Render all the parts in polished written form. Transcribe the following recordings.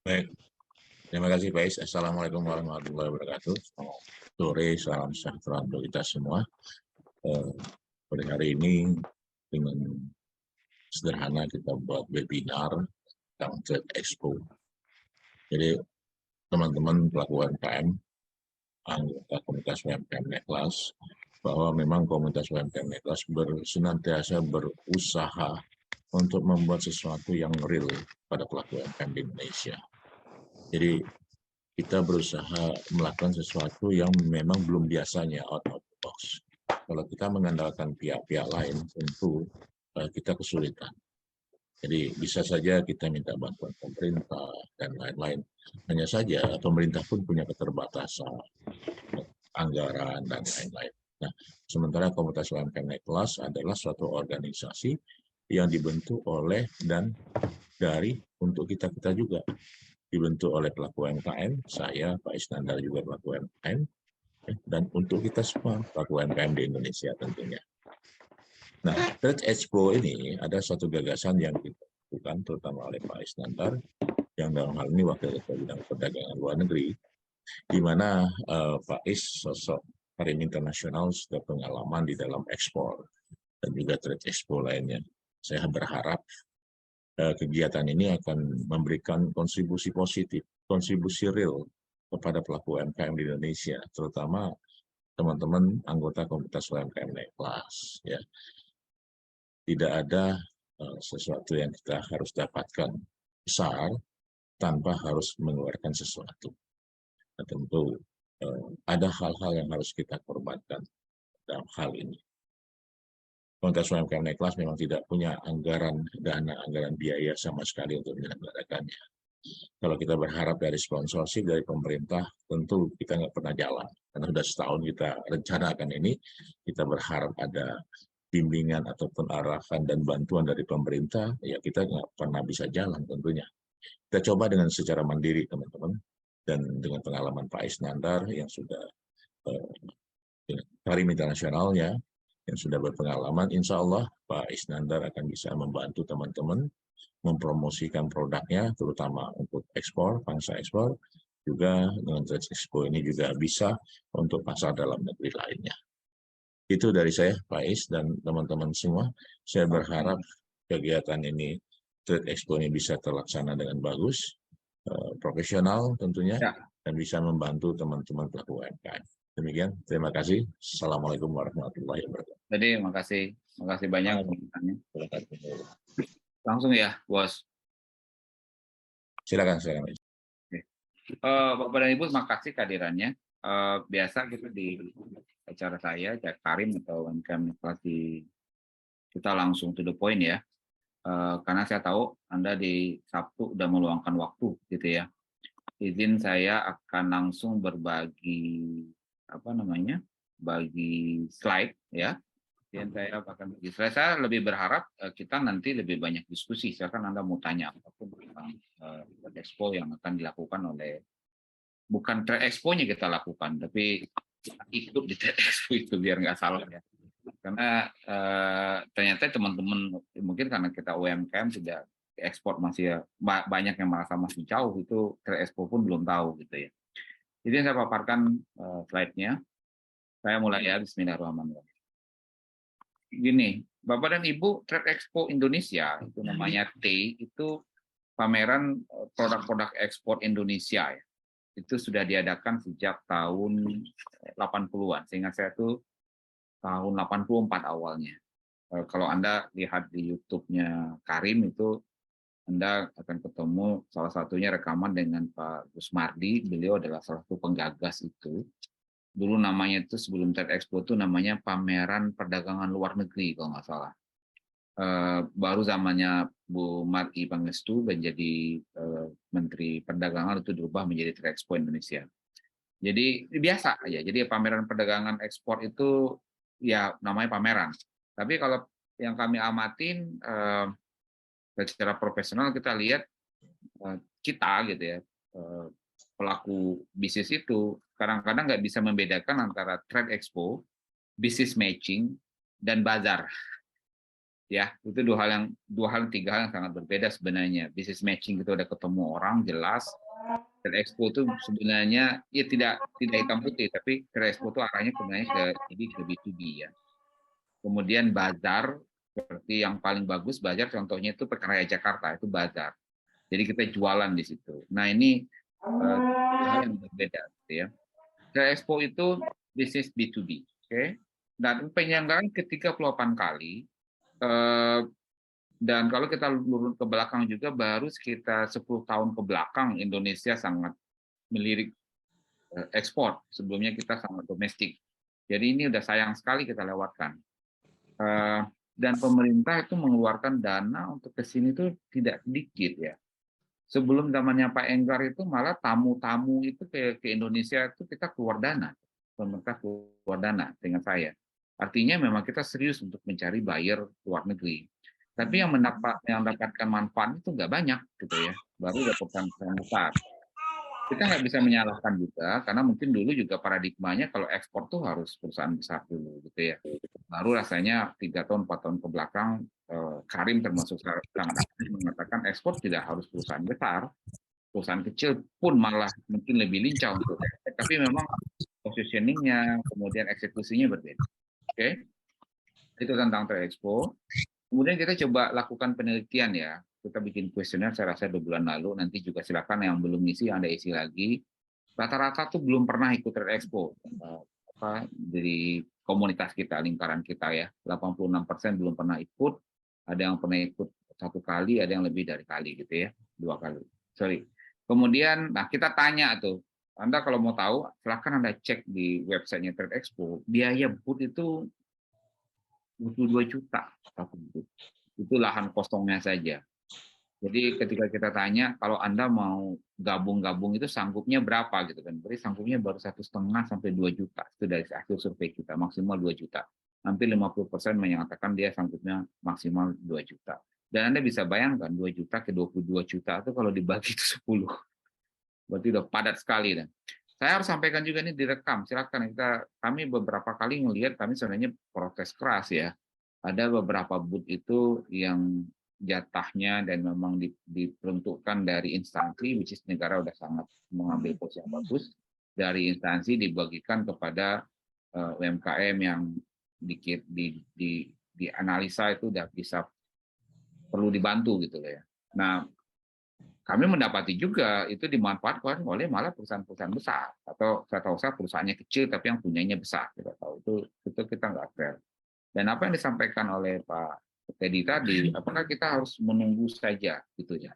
Baik, terima kasih Pak Is. Assalamualaikum warahmatullahi wabarakatuh. Selamat sore, salam sejahtera untuk kita semua. Eh, Pada hari ini dengan sederhana kita buat webinar tentang Trade Expo. Jadi teman-teman pelaku UMKM, anggota komunitas UMKM Neklas, bahwa memang komunitas UMKM Neklas senantiasa berusaha untuk membuat sesuatu yang real pada pelaku UMKM di Indonesia. Jadi kita berusaha melakukan sesuatu yang memang belum biasanya out of the box. Kalau kita mengandalkan pihak-pihak lain, tentu kita kesulitan. Jadi bisa saja kita minta bantuan pemerintah dan lain-lain. Hanya saja pemerintah pun punya keterbatasan, anggaran, dan lain-lain. Nah, sementara komunitas UMKM Naik Kelas adalah suatu organisasi yang dibentuk oleh dan dari untuk kita-kita juga. Dibentuk oleh pelaku UMKM, saya, Pak Isnandar juga pelaku UMKM, dan untuk kita semua pelaku UMKM di Indonesia tentunya. Nah, Trade Expo ini ada satu gagasan yang kita lakukan terutama oleh Pak Isnandar, yang dalam hal ini Wakil Ketua Bidang Perdagangan Luar Negeri, di mana Pak Is sosok karir internasional sudah pengalaman di dalam ekspor dan juga Trade Expo lainnya. Saya berharap kegiatan ini akan memberikan kontribusi positif, kontribusi real kepada pelaku UMKM di Indonesia, terutama teman-teman anggota komunitas UMKM naik kelas. Ya. Tidak ada sesuatu yang kita harus dapatkan besar tanpa harus mengeluarkan sesuatu. Nah, tentu ada hal-hal yang harus kita korbankan dalam hal ini. Komunitas UMKM naik kelas memang tidak punya anggaran biaya sama sekali untuk menyelenggarakannya. Kalau kita berharap dari sponsorship dari pemerintah, tentu kita nggak pernah jalan. Karena sudah setahun kita rencanakan ini, kita berharap ada bimbingan ataupun arahan dan bantuan dari pemerintah, ya kita nggak pernah bisa jalan tentunya. Kita coba dengan secara mandiri, teman-teman, dan dengan pengalaman Pak Isnandar yang sudah karim internasionalnya, yang sudah berpengalaman, insya Allah Pak Isnandar akan bisa membantu teman-teman mempromosikan produknya, terutama untuk ekspor, pangsa ekspor, juga dengan Trade Expo ini juga bisa untuk pasar dalam negeri lainnya. Itu dari saya, Pak Is, dan teman-teman semua. Saya berharap kegiatan ini, Trade Expo ini bisa terlaksana dengan bagus, profesional tentunya, Ya, dan bisa membantu teman-teman pelaku UMKM. Demikian, terima kasih. Assalamualaikum warahmatullahi wabarakatuh. jadi makasih banyak pertanyaannya. Langsung ya, Bos. Silakan, silakan. Bapak dan Ibu, makasih kehadirannya. Biasa gitu di acara saya, Cak Karim atau UMKM Inflasi, kita langsung to the point ya. Karena saya tahu Anda di Sabtu udah meluangkan waktu gitu ya. Izin saya akan langsung berbagi bagi slide ya. Dan saya akan bagi slide. Saya lebih berharap kita nanti lebih banyak diskusi. Silakan Anda mau tanya apapun tentang expo yang akan dilakukan oleh, bukan trade expo-nya kita lakukan, tapi ikut di trade expo itu biar nggak salah ya. Karena ternyata teman-teman mungkin karena kita UMKM tidak ekspor masih banyak yang merasa masih jauh, itu trade expo pun belum tahu gitu ya. Jadi saya paparkan slide-nya. Saya mulai ya, Bismillahirrahmanirrahim. Gini, Bapak dan Ibu, Trade Expo Indonesia itu namanya T, itu pameran produk-produk ekspor Indonesia ya. Itu sudah diadakan sejak tahun 80-an. Seingat saya itu tahun 84 awalnya. Kalau Anda lihat di YouTube-nya Karim itu Anda akan ketemu salah satunya rekaman dengan Pak Gus Mardi. Beliau adalah salah satu penggagas itu. Dulu namanya itu sebelum Trade Expo itu namanya Pameran Perdagangan Luar Negeri kalau nggak salah. Baru zamannya Bu Marti Pangestu menjadi Menteri Perdagangan itu dirubah menjadi Trade Expo Indonesia. Jadi biasa aja. Jadi pameran perdagangan ekspor itu ya namanya pameran. Tapi kalau yang kami amatin secara profesional kita lihat kita gitu ya pelaku bisnis itu kadang-kadang nggak bisa membedakan antara trade expo, business matching, dan bazar. Ya, itu tiga hal yang sangat berbeda sebenarnya. Business matching itu udah ketemu orang jelas. Trade expo itu sebenarnya ya tidak hitam putih, tapi trade expo itu arahnya sebenarnya ke B2B ya. Kemudian bazar, seperti yang paling bagus bazar contohnya itu Pekaraya Jakarta, itu bazar. Jadi kita jualan di situ. Nah ini hal yang berbeda gitu ya. Trade expo itu bisnis B2B, oke? Dan penyelenggaraan ke-38 kali, dan kalau kita lurus ke belakang juga baru sekitar 10 tahun ke belakang Indonesia sangat melirik ekspor. Sebelumnya kita sangat domestik. Jadi ini udah sayang sekali kita lewatkan. Dan pemerintah itu mengeluarkan dana untuk ke sini itu tidak sedikit ya. Sebelum zamannya Pak Enggar itu malah tamu-tamu itu ke Indonesia itu kita keluar dana. Pemerintah keluar dana dengan saya. Artinya memang kita serius untuk mencari buyer luar negeri. Tapi yang mendapatkan manfaat itu nggak banyak gitu ya. Baru ada perusahaan besar. Kita nggak bisa menyalahkan juga karena mungkin dulu juga paradigmanya kalau ekspor tuh harus perusahaan besar dulu gitu ya. Baru rasanya 3 tahun 4 tahun ke belakang Karim termasuk Kang mengatakan ekspor tidak harus perusahaan besar, perusahaan kecil pun malah mungkin lebih lincah untuk ekspor. Tapi memang positioningnya kemudian eksekusinya berbeda. Oke, itu tentang trade expo. Kemudian kita coba lakukan penelitian ya. Kita bikin kuesioner saya rasa 2 bulan lalu. Nanti juga silakan yang belum ngisi Anda isi lagi. Rata-rata tuh belum pernah ikut Trade Expo. Dari komunitas kita, lingkaran kita ya. 86% belum pernah ikut. Ada yang pernah ikut 1 kali, ada yang lebih dari kali gitu ya. 2 kali. Sorry. Kemudian, nah kita tanya tuh. Anda kalau mau tahu, silakan Anda cek di websitenya Trade Expo. Biaya booth itu 22 juta. Itu lahan kosongnya saja. Jadi ketika kita tanya, kalau Anda mau gabung-gabung itu sanggupnya berapa gitu kan? Berarti sanggupnya baru 1,5 sampai 2 juta. Itu dari hasil survei kita, maksimal 2 juta. Hampir 50% menyatakan dia sanggupnya maksimal 2 juta. Dan Anda bisa bayangkan 2 juta ke 22 juta itu kalau dibagi itu 10. Berarti udah padat sekali. Dan saya harus sampaikan juga ini direkam. Silakan kami beberapa kali melihat kami sebenarnya protes keras ya. Ada beberapa booth itu yang jatahnya dan memang diperuntukkan dari instansi, which is negara udah sangat mengambil posisi yang bagus, dari instansi dibagikan kepada UMKM yang dianalisa itu udah bisa perlu dibantu gitu ya. Nah, kami mendapati juga itu dimanfaatkan oleh malah perusahaan-perusahaan besar atau saya tahu perusahaannya kecil tapi yang punyanya besar. Kita tahu itu kita nggak fair. Dan apa yang disampaikan oleh Pak Teddy tadi, apakah kita harus menunggu saja gitu ya,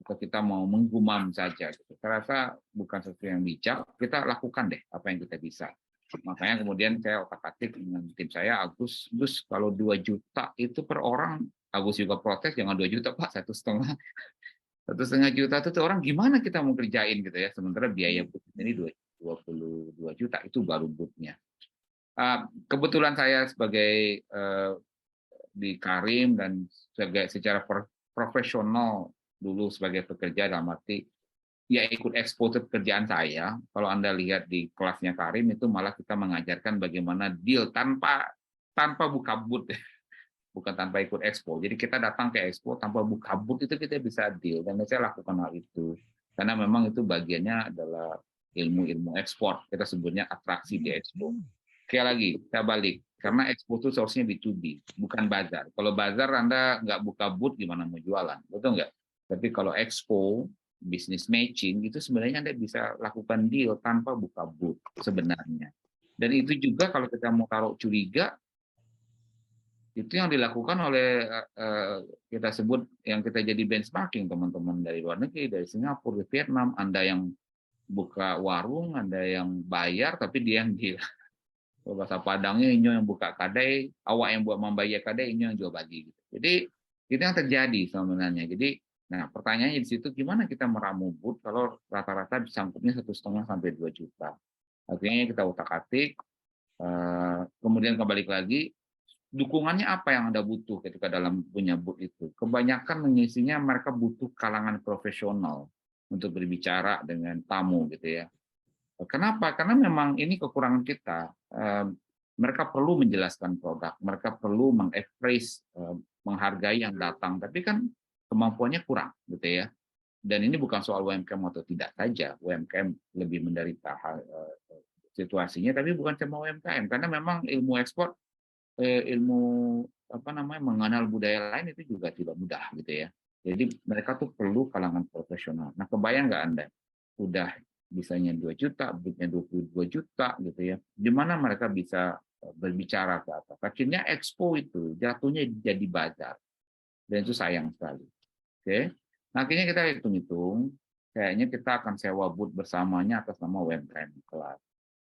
atau kita mau menggumam saja? Gitu. Saya rasa bukan sesuatu yang bijak. Kita lakukan deh apa yang kita bisa. Makanya kemudian saya otak-atik dengan tim saya, Gus kalau 2 juta itu per orang, Agus juga protes jangan 2 juta Pak, 1,5 juta itu orang gimana kita mau kerjain gitu ya, sementara biaya booth ini 22 juta itu baru boothnya. Kebetulan saya sebagai di Karim dan secara profesional dulu sebagai pekerja dalam arti ya ikut exposure pekerjaan saya. Kalau Anda lihat di kelasnya Karim itu malah kita mengajarkan bagaimana deal tanpa buka booth, bukan tanpa ikut expo. Jadi kita datang ke expo tanpa buka booth itu kita bisa deal dan saya lakukan hal itu karena memang itu bagiannya adalah ilmu ekspor. Kita sebutnya atraksi di expo. Sekali lagi, saya balik. Karena expo itu source-nya B2B, bukan bazar. Kalau bazar Anda nggak buka booth, gimana mau jualan? Betul nggak? Tapi kalau expo, business matching, itu sebenarnya Anda bisa lakukan deal tanpa buka booth sebenarnya. Dan itu juga kalau kita mau taruh curiga, itu yang dilakukan oleh kita sebut, yang kita jadi benchmarking teman-teman dari luar negeri, dari Singapura, dari Vietnam, Anda yang buka warung, Anda yang bayar, tapi dia yang deal. Bahasa Padangnya inyo yang buka kadai, awak yang buat membayar kadai, inyo yang jual bagi. Jadi itu yang terjadi sebenarnya. Jadi, nah pertanyaannya di situ gimana kita meramu booth kalau rata-rata sangkupnya 1,5 sampai 2 juta. Artinya kita utak-atik, kemudian kembali lagi, dukungannya apa yang Anda butuh ketika dalam punya booth itu? Kebanyakan mengisinya mereka butuh kalangan profesional untuk berbicara dengan tamu gitu ya. Kenapa? Karena memang ini kekurangan kita. Mereka perlu menjelaskan produk, mereka perlu mengexpress menghargai yang datang, tapi kan kemampuannya kurang, gitu ya. Dan ini bukan soal UMKM atau tidak saja, UMKM lebih menderita situasinya, tapi bukan cuma UMKM, karena memang ilmu ekspor, ilmu mengenal budaya lain itu juga tidak mudah, gitu ya. Jadi mereka tuh perlu kalangan profesional. Nah, kebayang nggak Anda, udah bisanya 2 juta, duitnya 22 juta, gitu ya. Di mana mereka bisa berbicara ke atas. Akhirnya Expo itu jatuhnya jadi bazar. Dan itu sayang sekali. Oke. Nah, akhirnya kita hitung-hitung, kayaknya kita akan sewa booth bersamanya atas nama UMKM kelas.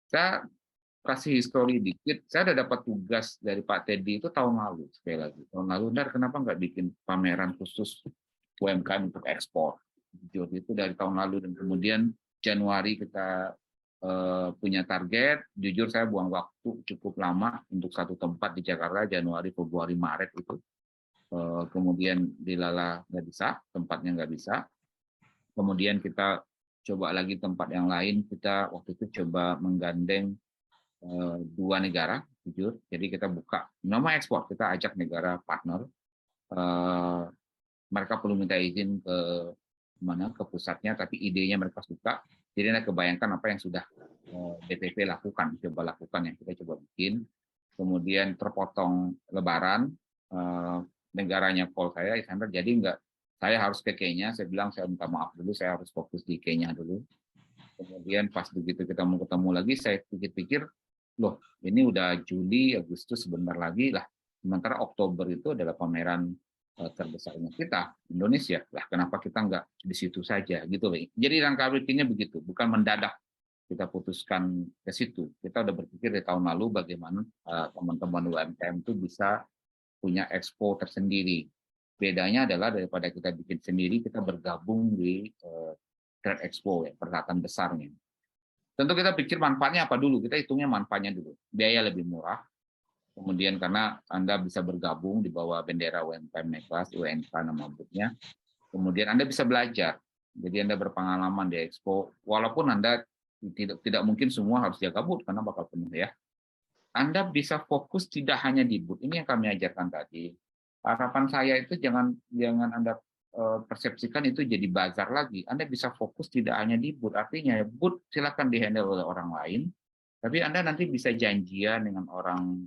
Saya kasih histori dikit, saya udah dapat tugas dari Pak Teddy itu tahun lalu, sekali lagi. Tahun lalu, kenapa nggak bikin pameran khusus UMKM untuk ekspor? Jujur, itu dari tahun lalu, dan kemudian Januari kita punya target. Jujur saya buang waktu cukup lama untuk satu tempat di Jakarta, Januari, Februari, Maret itu. Kemudian dilala nggak bisa, tempatnya nggak bisa. Kemudian kita coba lagi tempat yang lain, kita waktu itu coba menggandeng 2 negara, jujur. Jadi kita buka nama ekspor, kita ajak negara partner. Mereka perlu minta izin ke pusatnya, tapi idenya mereka suka. Jadi Anda kebayangkan apa yang sudah DPP lakukan, coba lakukan, yang kita coba bikin. Kemudian terpotong Lebaran, negaranya call saya, Iskandar, jadi enggak, saya harus ke Kenya. Saya bilang saya minta maaf dulu, saya harus fokus di Kenya dulu. Kemudian pas begitu kita mau ketemu lagi, saya pikir-pikir, loh ini udah Juli, Agustus, sebentar lagi lah. Sementara Oktober itu adalah pameran terbesarnya kita, Indonesia. Lah kenapa kita nggak di situ saja gitu loh. Jadi langkah berikutnya begitu, bukan mendadak kita putuskan ke situ. Kita udah berpikir dari tahun lalu bagaimana teman-teman UMKM itu bisa punya expo tersendiri. Bedanya adalah daripada kita bikin sendiri, kita bergabung di Trade Expo, ya, perhelatan besarnya. Tentu kita pikir manfaatnya apa dulu, kita hitungnya manfaatnya dulu. Biaya lebih murah, kemudian karena Anda bisa bergabung di bawah bendera UMKM Neklas, UNK nama booth-nya, kemudian Anda bisa belajar. Jadi Anda berpengalaman di Expo, walaupun Anda tidak mungkin semua harus jaga booth, karena bakal penuh ya. Anda bisa fokus tidak hanya di booth. Ini yang kami ajarkan tadi. Harapan saya itu jangan Anda persepsikan itu jadi bazar lagi. Anda bisa fokus tidak hanya di booth. Artinya booth silakan dihandle oleh orang lain, tapi Anda nanti bisa janjian dengan orang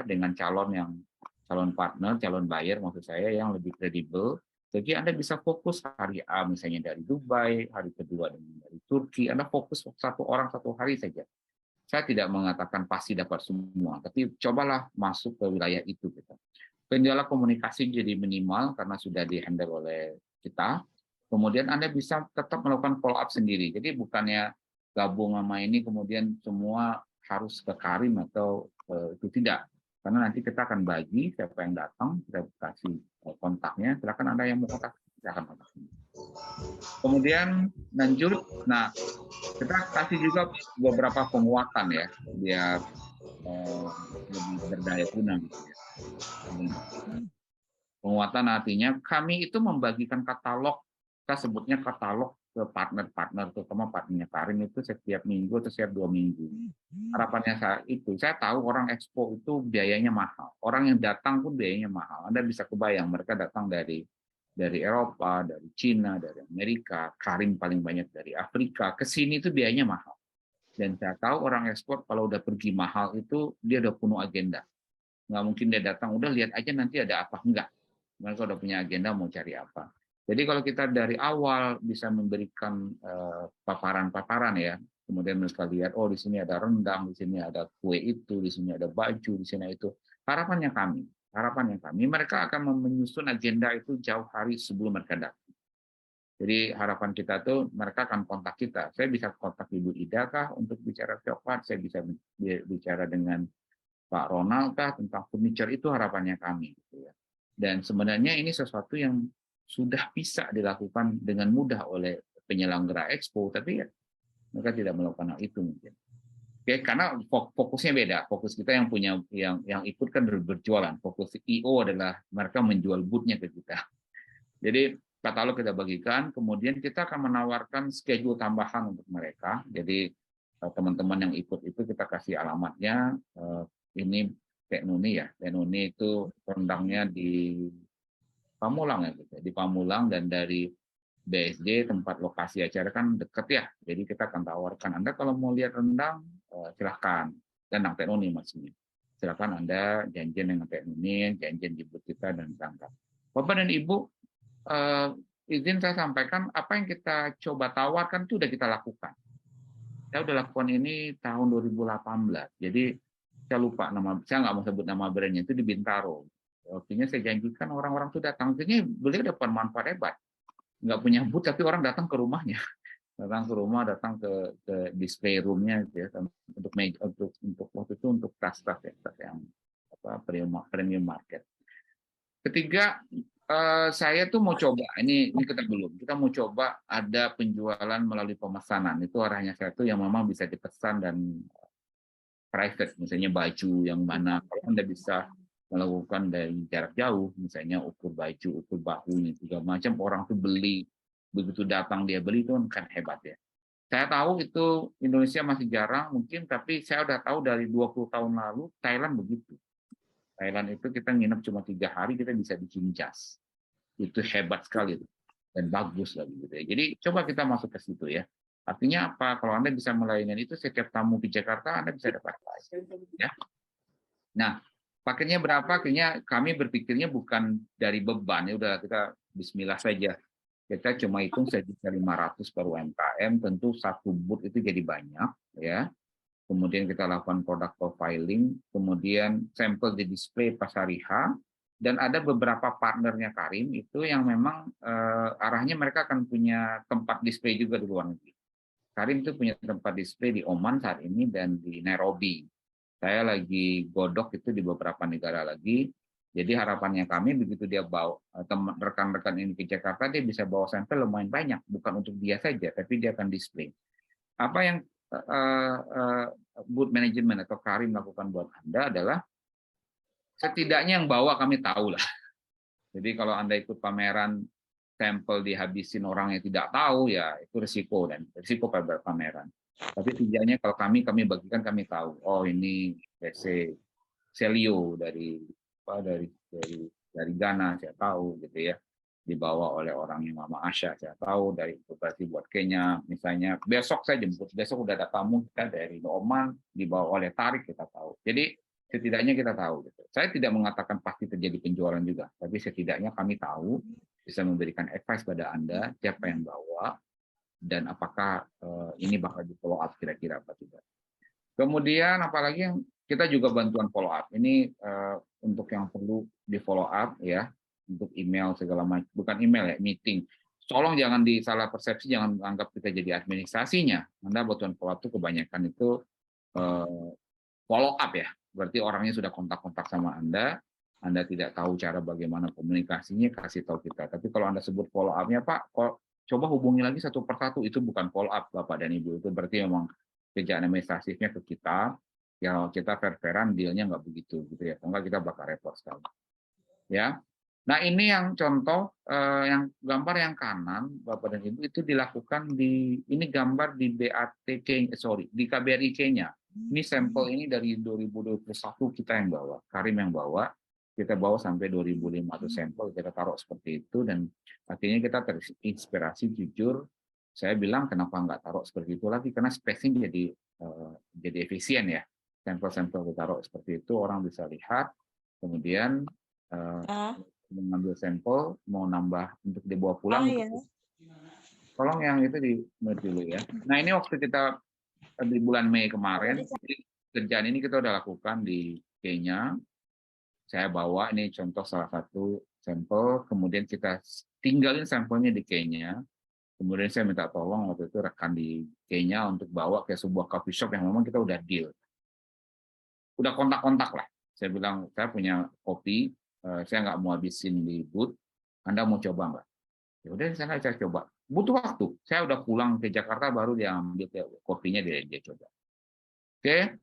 dengan calon partner, calon buyer maksud saya yang lebih kredibel. Jadi Anda bisa fokus hari A misalnya dari Dubai, hari kedua dari Turki. Anda fokus satu orang satu hari saja. Saya tidak mengatakan pasti dapat semua, tapi cobalah masuk ke wilayah itu. Kendala komunikasi jadi minimal karena sudah dihandle oleh kita. Kemudian Anda bisa tetap melakukan follow up sendiri. Jadi bukannya gabung sama ini kemudian semua harus ke Karim atau itu tidak. Karena nanti kita akan bagi siapa yang datang, kita kasih kontaknya. Silakan Anda yang mau kontak, kita akan kontak. Kemudian lanjut, nah kita kasih juga beberapa penguatan ya, biar lebih berdaya guna gitu ya. Penguatan artinya kami itu membagikan katalog, kita sebutnya katalog ke partner-partner, terutama partnernya Karim itu setiap minggu atau setiap 2 minggu. Harapannya saya tahu orang Expo itu biayanya mahal, orang yang datang pun biayanya mahal. Anda bisa kebayang mereka datang dari Eropa, dari Cina, dari Amerika, Karim paling banyak dari Afrika, ke sini itu biayanya mahal. Dan saya tahu orang ekspor kalau udah pergi mahal itu dia udah penuh agenda. Nggak mungkin dia datang, udah lihat aja nanti ada apa, enggak. Mereka udah punya agenda mau cari apa. Jadi kalau kita dari awal bisa memberikan paparan-paparan ya, kemudian mereka lihat, oh di sini ada rendang, di sini ada kue itu, di sini ada baju, di sini itu. Harapannya kami, mereka akan menyusun agenda itu jauh hari sebelum mereka datang. Jadi harapan kita tuh mereka akan kontak kita. Saya bisa kontak Ibu Ida kah untuk bicara coklat, saya bisa bicara dengan Pak Ronald kah tentang furniture, itu harapannya kami. Gitu ya. Dan sebenarnya ini sesuatu yang sudah bisa dilakukan dengan mudah oleh penyelenggara Expo, tapi ya mereka tidak melakukan hal itu mungkin. Oke, karena fokusnya beda. Fokus kita yang punya yang ikut kan berjualan. Fokus IO adalah mereka menjual booth-nya ke kita. Jadi katalog kita bagikan, kemudian kita akan menawarkan schedule tambahan untuk mereka. Jadi teman-teman yang ikut itu kita kasih alamatnya, ini Teknuni ya. Teknuni itu rendangnya di Pamulang ya, gitu. Di Pamulang, dan dari BSD tempat lokasi acara kan deket ya. Jadi kita akan tawarkan Anda kalau mau lihat rendang, silahkan. Rendang Teknuni maksudnya. Silahkan Anda janjian dengan Teknuni, janjian di booth kita dan berangkat. Bapak dan Ibu, izin saya sampaikan apa yang kita coba tawarkan itu sudah kita lakukan. Saya sudah lakukan ini tahun 2018. Jadi saya lupa nama, saya nggak mau sebut nama brandnya, itu di Bintaro. Waktunya saya janjikan orang-orang itu datang. Ini beliau dapat manfaat hebat. Nggak punya booth, tapi orang datang ke rumahnya. Datang ke rumah, datang ke display room-nya gitu ya, untuk waktu itu untuk tas-tas ya, tas yang premium market. Ketiga, saya tuh mau coba, ini kita mau coba ada penjualan melalui pemesanan. Itu arahnya saya tuh yang memang bisa dipesan dan private, misalnya baju yang mana kalau Anda bisa melakukan dari jarak jauh, misalnya ukur baju, ukur bahunya, segala macam, orang tuh beli, begitu datang dia beli itu kan hebat ya. Saya tahu itu Indonesia masih jarang mungkin, tapi saya udah tahu dari 20 tahun lalu Thailand begitu. Thailand itu kita nginep cuma 3 hari, kita bisa bikin jas. Itu hebat sekali dan bagus lagi gitu ya. Jadi coba kita masuk ke situ ya. Artinya apa? Kalau Anda bisa melayani itu, setiap tamu ke Jakarta Anda bisa dapat ya. Nah, paketnya berapa? Akhirnya kami berpikirnya bukan dari beban, ya udah kita bismillah saja. Kita cuma hitung sejuta 500 per UMKM, tentu satu booth itu jadi banyak ya. Kemudian kita lakukan product profiling, kemudian sampel di display pas hari H, dan ada beberapa partnernya Karim itu yang memang arahnya mereka akan punya tempat display juga di luar negeri. Karim itu punya tempat display di Oman saat ini dan di Nairobi. Saya lagi godok itu di beberapa negara lagi. Jadi harapannya kami begitu dia bawa rekan-rekan ini ke Jakarta, dia bisa bawa sampel lumayan banyak, bukan untuk dia saja, tapi dia akan display. Apa yang booth management atau Karim lakukan buat Anda adalah setidaknya yang bawa kami tahu lah. Jadi kalau Anda ikut pameran, sampel dihabisin orang yang tidak tahu, ya itu risiko pameran. Tapi setidaknya kalau kami bagikan, kami tahu. Oh ini PC Celio dari Ghana, saya tahu gitu ya. Dibawa oleh orang yang Mama Asya, saya tahu dari Koperasi buat Kenya, misalnya besok saya jemput, besok udah ada tamu kita dari Oman, dibawa oleh Tarik, kita tahu. Jadi setidaknya kita tahu. Gitu. Saya tidak mengatakan pasti terjadi penjualan juga, tapi setidaknya kami tahu, bisa memberikan advice pada Anda, siapa yang bawa, dan apakah ini bakal di follow up kira-kira apa tidak. Kemudian apalagi yang kita juga bantuan follow up. Ini untuk yang perlu di follow up ya, untuk email segala macam, bukan email ya, meeting. Tolong jangan disalah persepsi, jangan anggap kita jadi administrasinya. Anda bantuan follow up itu kebanyakan itu follow up ya. Berarti orangnya sudah kontak-kontak sama Anda tidak tahu cara bagaimana komunikasinya, kasih tahu kita. Tapi kalau Anda sebut follow up-nya, Pak, coba hubungi lagi satu persatu, itu bukan follow up, Bapak dan Ibu. Itu berarti memang kerjaan administratifnya ke kita, ya kita fair-fairan, dealnya nggak begitu gitu ya, enggak kita bakal repot sekali. Ya, nah ini yang contoh, yang gambar yang kanan, Bapak dan Ibu, itu dilakukan ini gambar di di KBRI-nya. Ini sampel ini dari 2021 kita yang bawa, Karim yang bawa, kita bawa sampai 2.500 sampel, kita taruh seperti itu, dan akhirnya kita terinspirasi, jujur, saya bilang kenapa nggak taruh seperti itu lagi, karena spacing jadi efisien ya. Sampel-sampel kita taruh seperti itu, orang bisa lihat, kemudian mengambil sampel, mau nambah untuk dibawa pulang. Tolong yang itu di dulu ya. Nah ini waktu kita di bulan Mei kemarin, kerjaan ini kita udah lakukan di Kenya. Saya bawa, ini contoh salah satu sampel, kemudian kita tinggalin sampelnya di Kenya. Kemudian saya minta tolong waktu itu rekan di Kenya untuk bawa ke sebuah coffee shop yang memang kita udah deal. Udah kontak-kontak lah. Saya bilang, saya punya kopi, saya nggak mau habisin di booth, Anda mau coba nggak? Ya udah, saya coba. Butuh waktu. Saya udah pulang ke Jakarta, baru dia ambil kopinya, dia coba. Oke,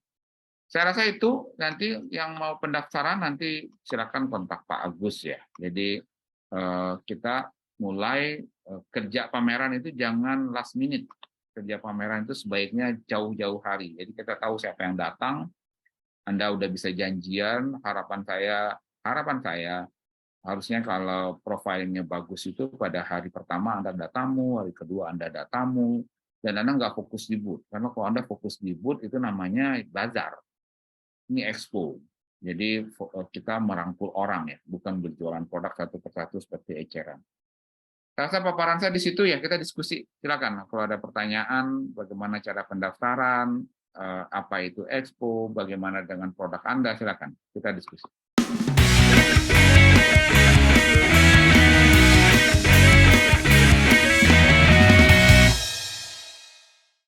saya rasa itu nanti yang mau pendaftaran nanti silakan kontak Pak Agus ya. Jadi kita mulai kerja pameran itu jangan last minute. Kerja pameran itu sebaiknya jauh-jauh hari. Jadi kita tahu siapa yang datang, Anda udah bisa janjian, harapan saya harusnya kalau profilnya bagus itu pada hari pertama Anda ada tamu, hari kedua Anda ada tamu, dan Anda nggak fokus di booth. Karena kalau Anda fokus di booth itu namanya bazar, ini expo. Jadi kita merangkul orang ya, bukan berjualan produk satu persatu seperti eceran. Saya rasa paparan saya di situ ya, kita diskusi. Silakan kalau ada pertanyaan, bagaimana cara pendaftaran, apa itu expo, bagaimana dengan produk Anda, silakan kita diskusi.